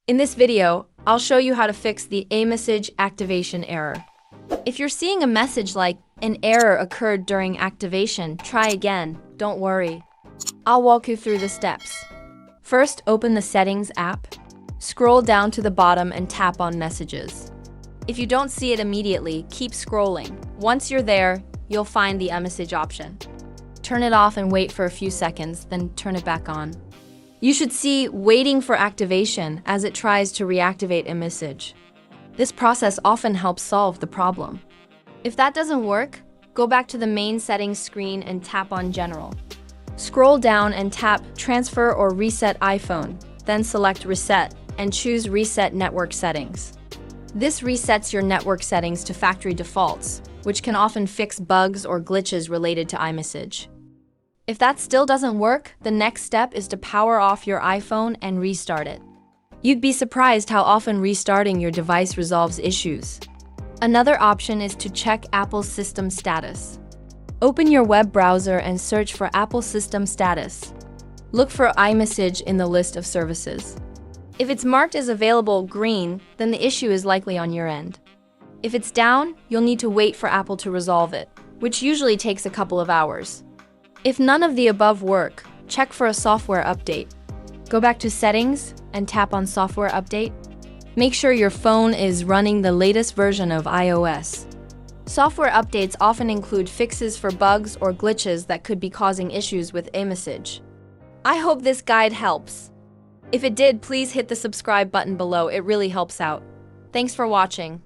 In this video, I'll show you how to fix the iMessage activation error. If you're seeing a message like, "An error occurred during activation, try again," don't worry. I'll walk you through the steps. First, open the Settings app. Scroll down to the bottom and tap on Messages. If you don't see it immediately, keep scrolling. Once you're there, you'll find the iMessage option. Turn it off and wait for a few seconds, then turn it back on. You should see "Waiting for activation" as it tries to reactivate iMessage. This process often helps solve the problem. If that doesn't work, go back to the main settings screen and tap on General. Scroll down and tap Transfer or Reset iPhone, then select Reset and choose Reset Network Settings. This resets your network settings to factory defaults, which can often fix bugs or glitches related to iMessage. If that still doesn't work, the next step is to power off your iPhone and restart it. You'd be surprised how often restarting your device resolves issues. Another option is to check Apple's system status. Open your web browser and search for Apple System Status. Look for iMessage in the list of services. If it's marked as available green, then the issue is likely on your end. If it's down, you'll need to wait for Apple to resolve it, which usually takes a couple of hours. If none of the above work, check for a software update. Go back to Settings and tap on Software Update. Make sure your phone is running the latest version of iOS. Software updates often include fixes for bugs or glitches that could be causing issues with iMessage. I hope this guide helps. If it did, please hit the subscribe button below. It really helps out. Thanks for watching.